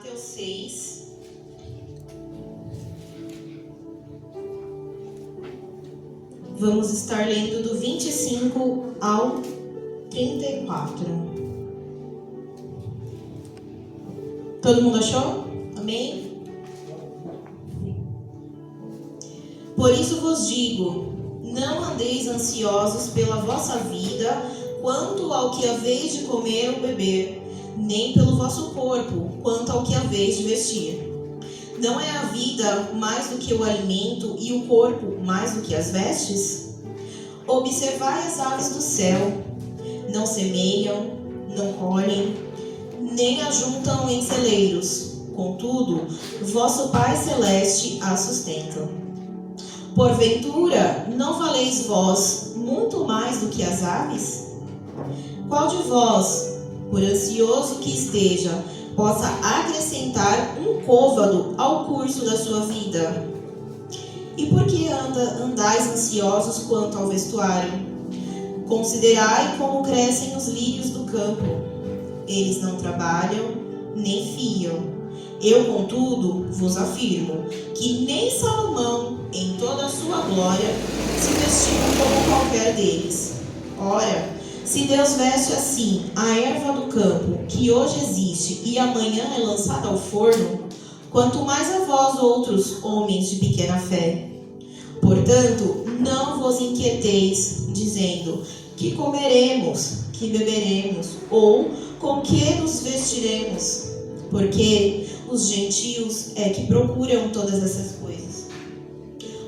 Mateus 6. Vamos estar lendo do 25 ao 34. Todo mundo achou? Amém? Por isso vos digo, não andeis ansiosos pela vossa vida, quanto ao que haveis de comer ou beber, nem pelo vosso corpo, quanto ao que haveis de vestir. Não é a vida mais do que o alimento e o corpo mais do que as vestes? Observai as aves do céu, não semeiam, não colhem, nem ajuntam em celeiros, contudo, vosso Pai Celeste as sustenta. Porventura, não valeis vós muito mais do que as aves? Qual de vós, por ansioso que esteja, possa acrescentar um côvado ao curso da sua vida? E por que andais ansiosos quanto ao vestuário? Considerai como crescem os lírios do campo. Eles não trabalham, nem fiam. Eu, contudo, vos afirmo que nem Salomão, em toda a sua glória, se vestiu como qualquer deles. Ora, se Deus veste assim a erva do campo, que hoje existe e amanhã é lançada ao forno, quanto mais a vós outros, homens de pequena fé. Portanto, não vos inquieteis, dizendo, que comeremos, que beberemos, ou com que nos vestiremos, porque os gentios é que procuram todas essas coisas.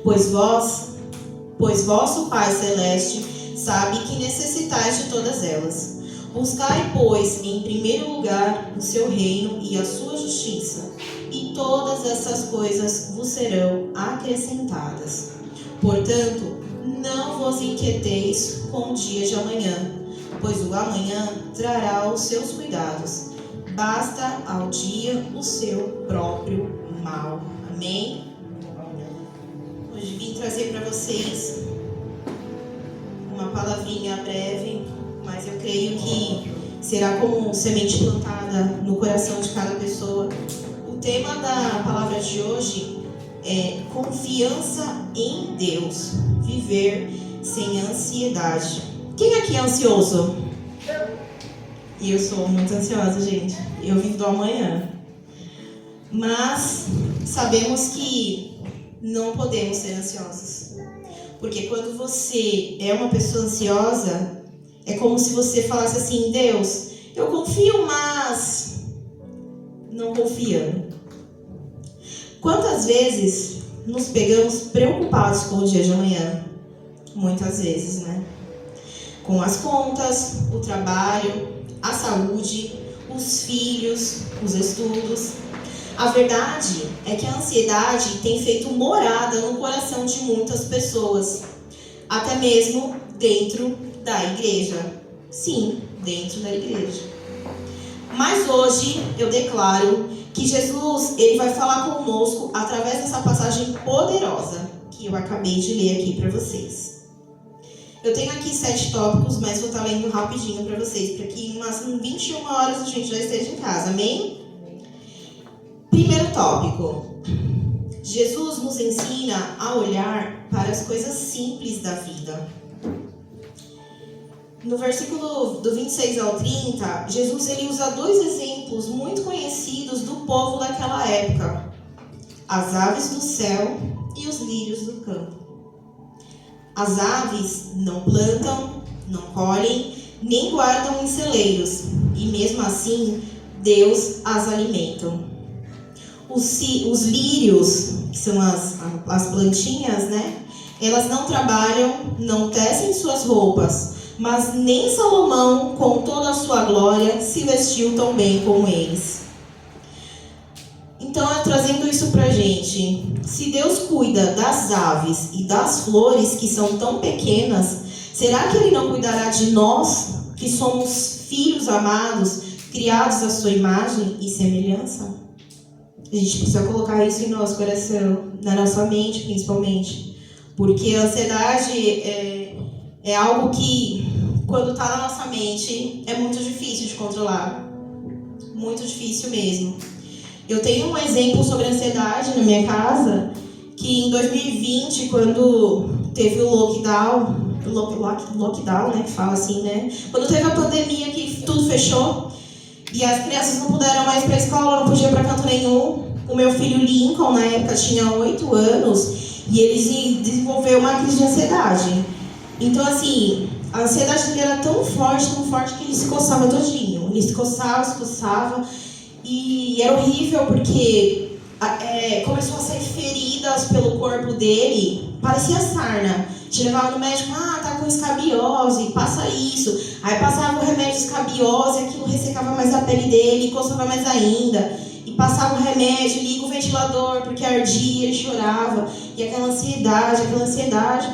Pois vosso Pai Celeste sabe que necessitais de todas elas. Buscai, pois, em primeiro lugar o seu reino e a sua justiça, e todas essas coisas vos serão acrescentadas. Portanto, não vos inquieteis com o dia de amanhã, pois o amanhã trará os seus cuidados. Basta ao dia o seu próprio mal. Amém? Hoje vim trazer para vocês uma palavrinha breve, mas eu creio que será como semente plantada no coração de cada pessoa. O tema da palavra de hoje é confiança em Deus, viver sem ansiedade. Quem aqui é ansioso? Eu sou muito ansiosa, gente. Eu vivo do amanhã. Mas sabemos que não podemos ser ansiosos. Porque quando você é uma pessoa ansiosa, é como se você falasse assim, Deus, eu confio, mas não confiando. Quantas vezes nos pegamos preocupados com o dia de amanhã? Muitas vezes, né? Com as contas, o trabalho, a saúde, os filhos, os estudos. A verdade é que a ansiedade tem feito morada no coração de muitas pessoas, até mesmo dentro da igreja. Sim, dentro da igreja. Mas hoje eu declaro que Jesus ele vai falar conosco através dessa passagem poderosa que eu acabei de ler aqui para vocês. Eu tenho aqui 7 tópicos, mas vou estar lendo rapidinho para vocês, para que em umas 21 horas a gente já esteja em casa, amém? Primeiro tópico. Jesus nos ensina a olhar para as coisas simples da vida. No versículo do 26 ao 30, Jesus ele usa 2 exemplos muito conhecidos do povo daquela época. As aves do céu e os lírios do campo. As aves não plantam, não colhem, nem guardam em celeiros, e mesmo assim, Deus as alimenta. Os lírios, que são as plantinhas, né? Elas não trabalham, não tecem suas roupas, mas nem Salomão, com toda a sua glória, se vestiu tão bem como eles. Então, trazendo isso pra gente, se Deus cuida das aves e das flores que são tão pequenas, será que Ele não cuidará de nós, que somos filhos amados, criados à sua imagem e semelhança? A gente precisa colocar isso em nosso coração, na nossa mente principalmente, porque a ansiedade é algo que, quando está na nossa mente, é muito difícil de controlar, muito difícil mesmo. Eu tenho um exemplo sobre ansiedade na minha casa, que em 2020, quando teve o lockdown, né, que fala assim, né? Quando teve a pandemia que tudo fechou e as crianças não puderam mais ir para a escola, não podiam ir para canto nenhum. O meu filho Lincoln, na época, tinha 8 anos e ele desenvolveu uma crise de ansiedade. Então, assim, a ansiedade dele era tão forte que ele se coçava todinho. Ele se coçava. E era horrível porque começou a sair feridas pelo corpo dele, parecia sarna. Te levava no médico, tá com escabiose, passa isso. Aí passava o remédio de escabiose, aquilo ressecava mais a pele dele, coçava mais ainda. E passava o remédio, liga o ventilador, porque ardia, ele chorava. E aquela ansiedade,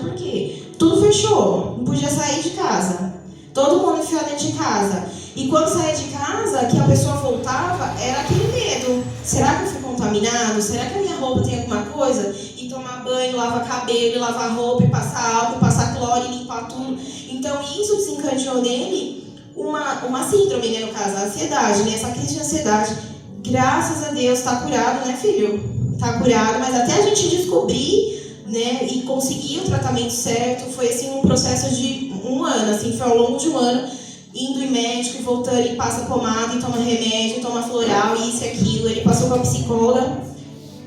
por quê? Tudo fechou, não podia sair de casa. Todo mundo enfiado dentro de casa. E quando saía de casa, que a pessoa voltava, era aquele medo. Será que eu fui contaminado? Será que a minha roupa tem alguma coisa? E tomar banho, lavar cabelo, lavar roupa, e passar álcool, passar cloro e limpar tudo. Então isso desencadeou nele uma síndrome, né, no caso, a ansiedade, né? Essa crise de ansiedade. Graças a Deus está curado, né, filho? Está curado, mas até a gente descobrir, né, e conseguir o tratamento certo, foi assim um processo de 1 ano, assim, foi ao longo de 1 ano, indo em médico e voltando, e passa pomada, e toma remédio, e toma floral, e isso e aquilo. Ele passou com a psicóloga.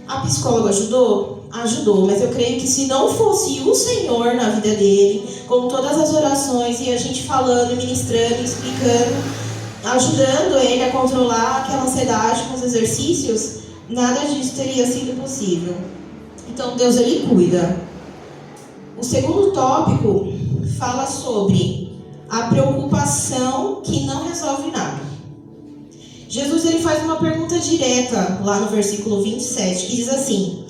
A psicóloga ajudou? Ajudou, mas eu creio que se não fosse o Senhor na vida dele, com todas as orações, e a gente falando, ministrando, explicando, ajudando ele a controlar aquela ansiedade com os exercícios, nada disso teria sido possível. Então Deus, ele cuida. O segundo tópico fala sobre a preocupação que não resolve nada. Jesus, ele faz uma pergunta direta lá no versículo 27, que diz assim: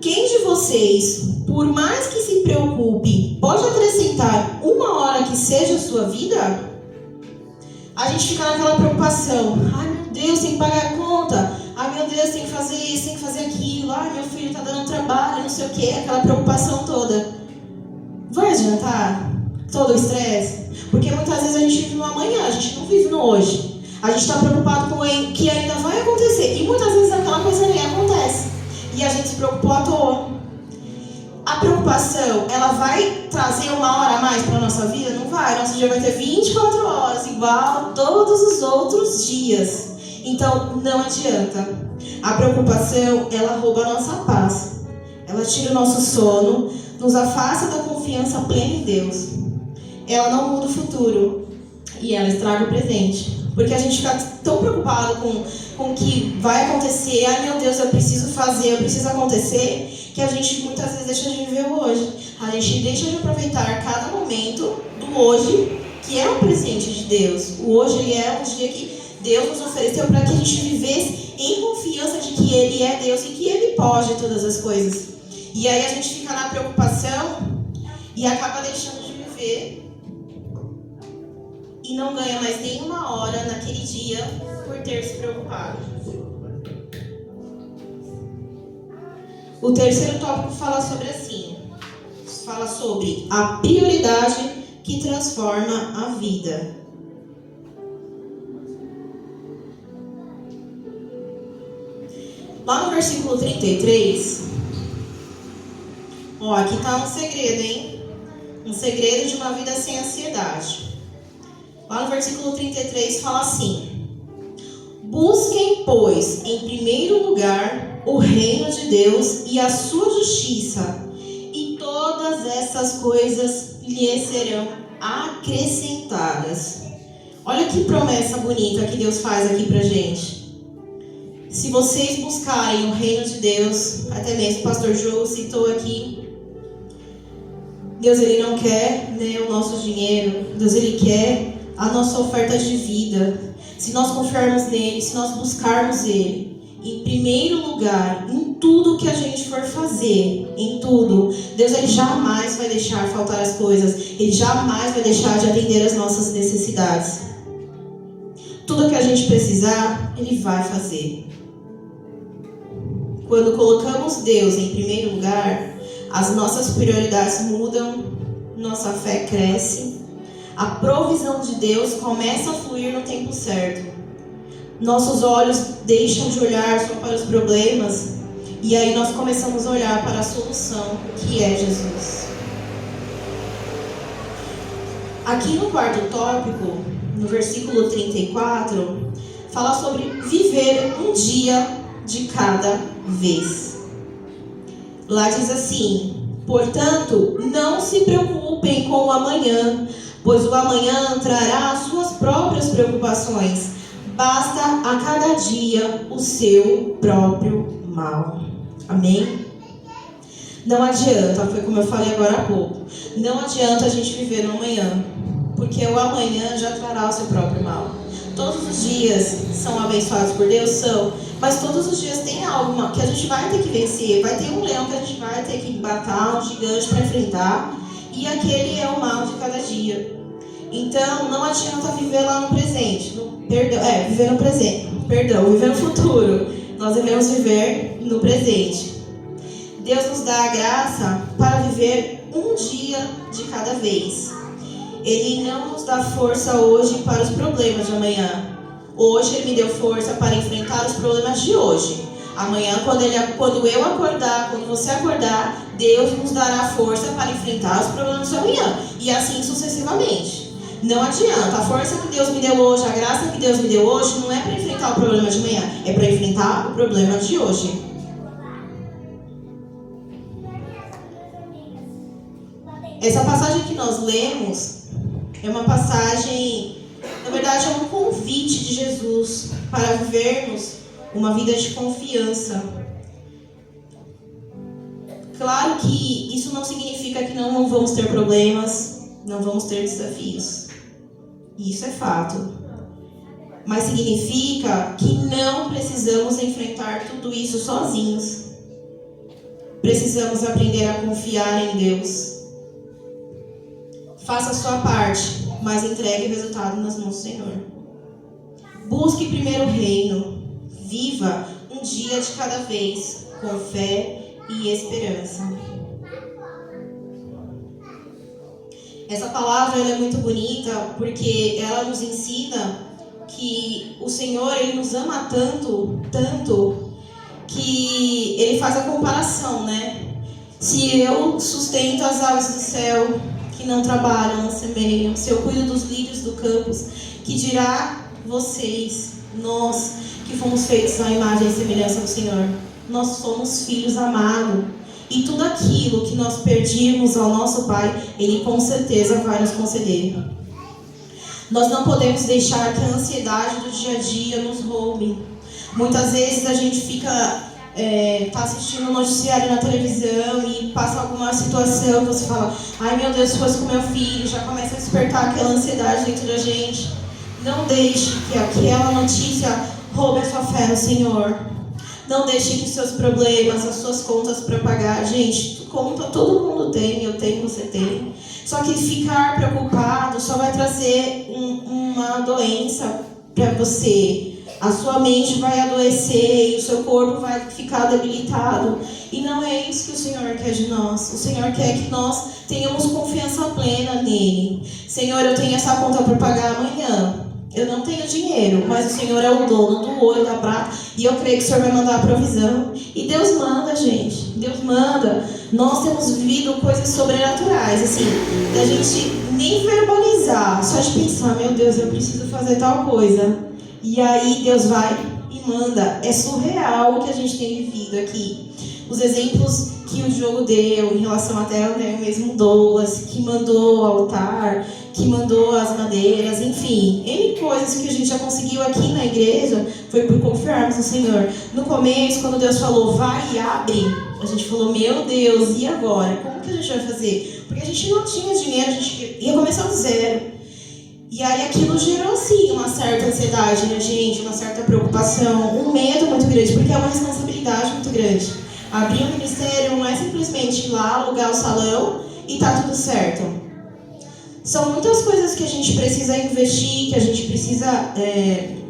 quem de vocês, por mais que se preocupe, pode acrescentar 1 hora que seja a sua vida? A gente fica naquela preocupação. Ai, meu Deus, tem que pagar a conta. Ai, meu Deus, tem que fazer isso, tem que fazer aquilo. Ai, meu filho está dando trabalho, não sei o quê. Aquela preocupação toda. Vai adiantar todo o estresse? Porque muitas vezes a gente vive no amanhã, a gente não vive no hoje. A gente está preocupado com o que ainda vai acontecer. E muitas vezes aquela coisa nem acontece. E a gente se preocupou à toa. A preocupação, ela vai trazer 1 hora a mais para a nossa vida? Não vai. Nosso dia vai ter 24 horas, igual a todos os outros dias. Então, não adianta. A preocupação, ela rouba a nossa paz. Ela tira o nosso sono, nos afasta da confiança plena em Deus. Ela não muda o futuro e ela estraga o presente. Porque a gente fica tão preocupado com o que vai acontecer. Ai, meu Deus, eu preciso fazer, eu preciso acontecer, que a gente muitas vezes deixa de viver o hoje. A gente deixa de aproveitar cada momento do hoje, que é um presente de Deus. O hoje, ele é um dia que Deus nos ofereceu para que a gente vivesse em confiança de que Ele é Deus e que Ele pode todas as coisas. E aí a gente fica na preocupação e acaba deixando de viver e não ganha mais nem 1 hora naquele dia por ter se preocupado. O terceiro tópico fala sobre a prioridade que transforma a vida. Lá no versículo 33, aqui está um segredo, hein? Um segredo de uma vida sem ansiedade. Lá no versículo 33 fala assim: busquem, pois, em primeiro lugar o reino de Deus e a sua justiça, e todas essas coisas lhes serão acrescentadas. Olha que promessa bonita que Deus faz aqui pra gente. Se vocês buscarem o reino de Deus, até mesmo o pastor João citou aqui, Deus, ele não quer, né, o nosso dinheiro. Deus, ele quer a nossa oferta de vida. Se nós confiarmos nele, se nós buscarmos ele, em primeiro lugar, em tudo que a gente for fazer, em tudo, Deus, ele jamais vai deixar faltar as coisas. Ele jamais vai deixar de atender as nossas necessidades. Tudo que a gente precisar, ele vai fazer. Quando colocamos Deus em primeiro lugar, as nossas prioridades mudam, nossa fé cresce, a provisão de Deus começa a fluir no tempo certo. nossos olhos deixam de olhar só para os problemas e aí nós começamos a olhar para a solução, que é Jesus. Aqui no quarto tópico, no versículo 34, fala sobre viver um dia de cada vez. Lá diz assim: portanto, não se preocupem com o amanhã, pois o amanhã trará as suas próprias preocupações. Basta a cada dia o seu próprio mal. Amém? Não adianta, foi como eu falei agora há pouco, não adianta a gente viver no amanhã, porque o amanhã já trará o seu próprio mal. Todos os dias são abençoados por Deus? São. Mas todos os dias tem algo que a gente vai ter que vencer. Vai ter um leão que a gente vai ter que matar, um gigante para enfrentar. E aquele é o mal de cada dia. Então, não adianta viver lá no presente. Viver no presente. Viver no futuro. Nós devemos viver no presente. Deus nos dá a graça para viver um dia de cada vez. Ele não nos dá força hoje para os problemas de amanhã. Hoje Ele me deu força para enfrentar os problemas de hoje. Amanhã, quando eu acordar, quando você acordar, Deus nos dará força para enfrentar os problemas de amanhã. E assim sucessivamente. Não adianta. A força que Deus me deu hoje, a graça que Deus me deu hoje, não é para enfrentar o problema de amanhã. É para enfrentar o problema de hoje. Essa passagem que nós lemos é uma passagem, na verdade, é um convite de Jesus para vivermos uma vida de confiança. Claro que isso não significa que não vamos ter problemas, não vamos ter desafios. Isso é fato. Mas significa que não precisamos enfrentar tudo isso sozinhos. Precisamos aprender a confiar em Deus. Faça a sua parte, mas entregue o resultado nas mãos do Senhor. Busque primeiro o reino. Viva um dia de cada vez, com fé e esperança. Essa palavra ela é muito bonita, porque ela nos ensina que o Senhor Ele nos ama tanto, que Ele faz a comparação, né? Se eu sustento as aves do céu, que não trabalham, não semeiam, se eu cuido dos lírios do campo, que dirá vocês, nós que fomos feitos à imagem e semelhança do Senhor. Nós somos filhos amados. E tudo aquilo que nós pedimos ao nosso Pai, Ele com certeza vai nos conceder. Nós não podemos deixar que a ansiedade do dia a dia nos roube. Muitas vezes a gente fica tá assistindo um noticiário na televisão e passa alguma situação, você fala, ai meu Deus, se fosse com meu filho, já começa a despertar aquela ansiedade dentro da gente. Não deixe que aquela notícia roube a sua fé no Senhor. Não deixe que os seus problemas, as suas contas para pagar, gente, conta todo mundo tem, eu tenho, você tem. Só que ficar preocupado só vai trazer uma doença para você. A sua mente vai adoecer e o seu corpo vai ficar debilitado. E não é isso que o Senhor quer de nós. O Senhor quer que nós tenhamos confiança plena nele. Senhor, eu tenho essa conta para pagar amanhã. Eu não tenho dinheiro, mas o Senhor é o dono do ouro e da prata. E eu creio que o Senhor vai mandar a provisão. E Deus manda, gente. Deus manda. Nós temos vivido coisas sobrenaturais, assim, da gente nem verbalizar. Só de pensar, meu Deus, eu preciso fazer tal coisa. E aí Deus vai e manda. É surreal o que a gente tem vivido aqui. Os exemplos que o Diogo deu em relação até ao mesmo Douglas, que mandou o altar, que mandou as madeiras, enfim, N coisas que a gente já conseguiu aqui na igreja, foi por confiarmos no Senhor. No começo, quando Deus falou, vai e abre, a gente falou, meu Deus, e agora? Como que a gente vai fazer? Porque a gente não tinha dinheiro, a gente ia começar do zero. E aí aquilo gerou, sim, uma certa ansiedade na gente, uma certa preocupação, um medo muito grande, porque é uma responsabilidade muito grande. Abrir um ministério não é simplesmente ir lá, alugar o salão e tá tudo certo. São muitas coisas que a gente precisa investir, que a gente precisa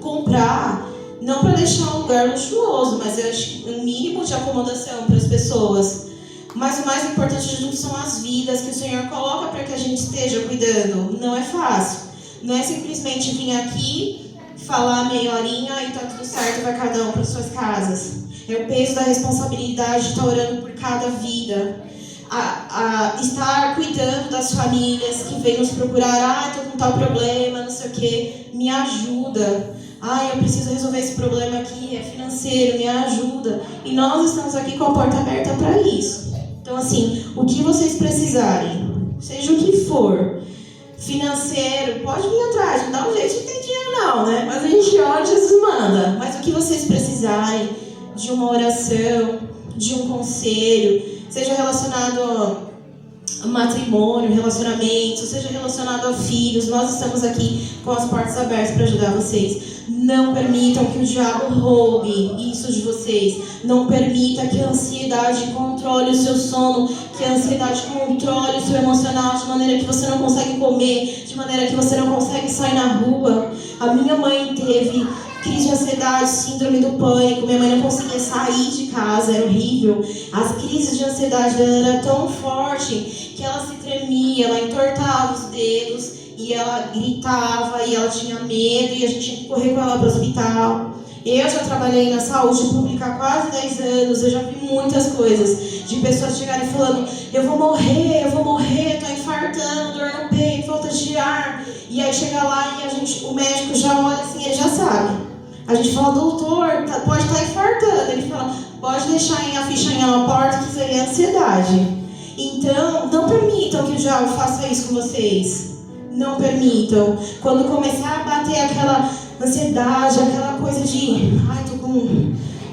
comprar, não para deixar um lugar luxuoso, mas eu acho que um mínimo de acomodação para as pessoas. Mas o mais importante de tudo são as vidas que o Senhor coloca para que a gente esteja cuidando. Não é fácil. Não é simplesmente vir aqui, falar meia horinha e tá tudo certo, vai cada um para suas casas. É o peso da responsabilidade de estar orando por cada vida. A estar cuidando das famílias que vêm nos procurar. Tô com tal problema, não sei o que. Me ajuda. Eu preciso resolver esse problema aqui, é financeiro, me ajuda. E nós estamos aqui com a porta aberta para isso. Então, assim, o que vocês precisarem, seja o que for, financeiro, pode vir atrás, não dá um jeito, não tem dinheiro não, né? Mas a gente ora, Jesus manda. Mas o que vocês precisarem, de uma oração, de um conselho, seja relacionado a matrimônio, relacionamento, seja relacionado a filhos, nós estamos aqui com as portas abertas para ajudar vocês. Não permitam que o diabo roube isso de vocês. Não permita que a ansiedade controle o seu sono, que a ansiedade controle o seu emocional, de maneira que você não consegue comer, de maneira que você não consegue sair na rua. A minha mãe teve crise de ansiedade, síndrome do pânico. Minha mãe não conseguia sair de casa, era horrível. As crises de ansiedade dela eram tão fortes que ela se tremia, ela entortava os dedos e ela gritava e ela tinha medo e a gente tinha que correr com ela para o hospital. Eu já trabalhei na saúde pública há quase 10 anos, eu já vi muitas coisas de pessoas chegarem falando: eu vou morrer, tô infartando, dor no peito, falta de ar. E aí chega lá e o médico já olha assim, ele já sabe. A gente fala: doutor, pode estar infartando. Ele fala: pode deixar a fichinha na porta, que isso aí é ansiedade. Então, não permitam que o diabo faça isso com vocês. Não permitam. Quando começar a bater aquela ansiedade, aquela coisa de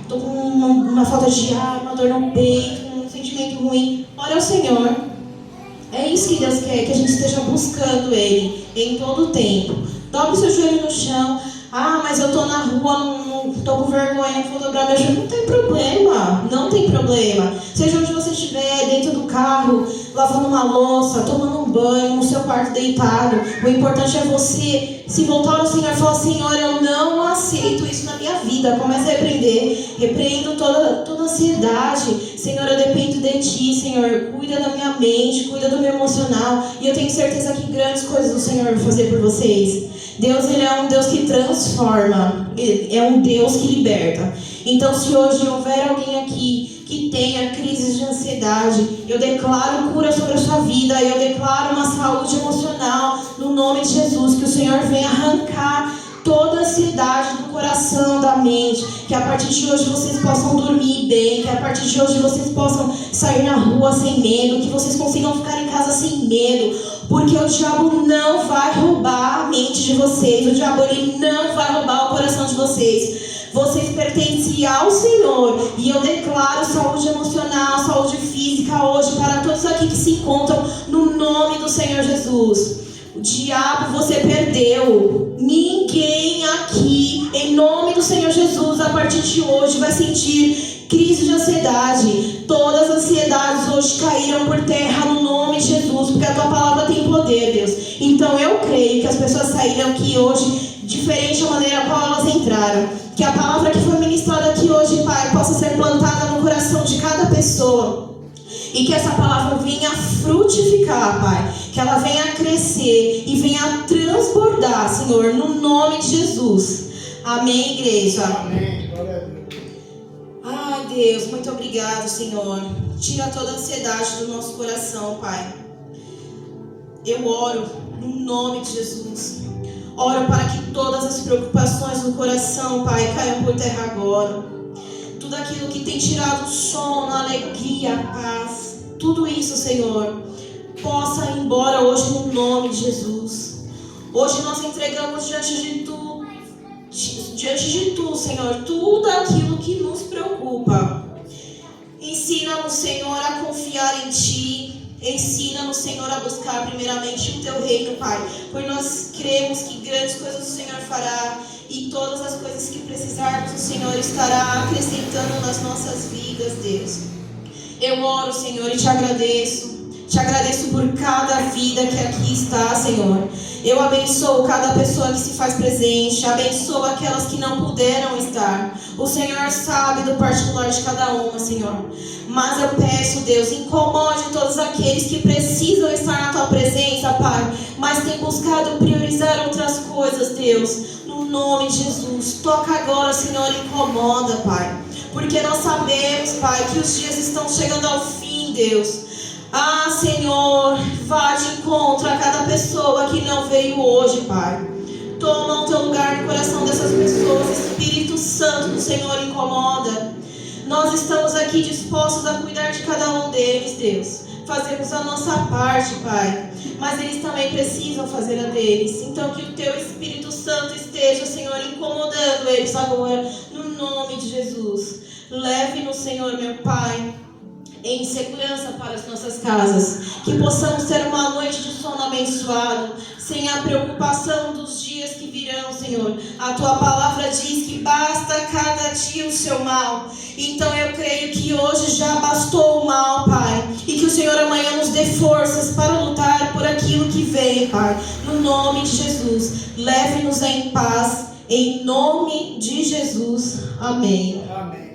tô com uma falta de ar, uma dor no peito, um sentimento ruim, ore ao Senhor. É isso que Deus quer, que a gente esteja buscando Ele em todo o tempo. Dobre seu joelho no chão. Mas eu tô na rua, não tô com vergonha, não vou dobrar meu joelho. Não tem problema, não tem problema. Seja onde você estiver, dentro do carro, lavando uma louça, tomando um banho, no seu quarto deitado. O importante é você se voltar ao Senhor e falar: Senhor, eu não aceito isso na minha vida. Comece a repreender. Repreendo toda ansiedade. Senhor, eu dependo de Ti, Senhor. Cuida da minha mente, cuida do meu emocional. E eu tenho certeza que grandes coisas o Senhor vai fazer por vocês. Deus, Ele é um Deus que transforma, é um Deus que liberta. Então, se hoje houver alguém aqui que tenha crises de ansiedade, eu declaro cura sobre a sua vida, eu declaro uma saúde emocional, no nome de Jesus, que o Senhor venha arrancar toda a ansiedade do coração, da mente, que a partir de hoje vocês possam dormir bem, que a partir de hoje vocês possam sair na rua sem medo, que vocês consigam ficar em casa sem medo, porque o diabo não vai roubar a mente de vocês, o diabo ele não vai roubar o coração de vocês. Vocês pertencem ao Senhor, e eu declaro saúde emocional, saúde física hoje para todos aqui que se encontram no nome do Senhor Jesus. O diabo você perdeu. Ninguém aqui, em nome do Senhor Jesus, a partir de hoje vai sentir crise de ansiedade. Todas as ansiedades hoje caíram por terra no nome de Jesus, porque a Tua palavra tem poder, Deus. Então eu creio que as pessoas saíram aqui hoje diferente da maneira qual elas entraram. Que a palavra que foi ministrada aqui hoje, Pai, possa ser plantada no coração de cada pessoa. E que essa palavra venha frutificar, Pai. Que ela venha crescer e venha transbordar, Senhor, no nome de Jesus. Amém, igreja? Amém. Glória a Deus. Ai, Deus, muito obrigado, Senhor. Tira toda a ansiedade do nosso coração, Pai. Eu oro no nome de Jesus. Oro para que todas as preocupações do coração, Pai, caiam por terra agora. Tudo aquilo que tem tirado o sono, a alegria, a paz, tudo isso, Senhor, possa ir embora hoje no nome de Jesus. Hoje nós entregamos diante de Tu, Senhor, tudo aquilo que nos preocupa. Ensina-nos, Senhor, a confiar em Ti. Ensina-nos, Senhor, a buscar primeiramente o Teu reino, Pai. Pois nós cremos que grandes coisas o Senhor fará. E todas as coisas que precisarmos, o Senhor estará acrescentando nas nossas vidas, Deus. Eu oro, Senhor, e Te agradeço. Te agradeço por cada vida que aqui está, Senhor. Eu abençoo cada pessoa que se faz presente. Abençoo aquelas que não puderam estar. O Senhor sabe do particular de cada uma, Senhor. Mas eu peço, Deus, incomode todos aqueles que precisam estar na Tua presença, Pai, mas têm buscado priorizar outras coisas, Deus. No nome de Jesus. Toca agora, Senhor, incomoda, Pai. Porque nós sabemos, Pai, que os dias estão chegando ao fim, Deus. Ah, Senhor, vá de encontro a cada pessoa que não veio hoje, Pai. Toma o teu lugar no coração dessas pessoas. Espírito Santo do Senhor, incomoda. Nós estamos aqui dispostos a cuidar de cada um deles, Deus. Fazemos a nossa parte, Pai. Mas eles também precisam fazer a deles. Então que o teu Espírito Santo esteja, Senhor, incomodando eles agora, no nome de Jesus. Leve-nos, Senhor, meu Pai, em segurança para as nossas casas. Que possamos ter uma noite de sono abençoado, sem a preocupação dos dias que virão, Senhor. A tua palavra diz que basta cada dia o seu mal. Então eu creio que hoje já bastou o mal, Pai. E que o Senhor amanhã nos dê forças para lutar por aquilo que vem, Pai. No nome de Jesus. Leve-nos em paz. Em nome de Jesus. Amém. Amém.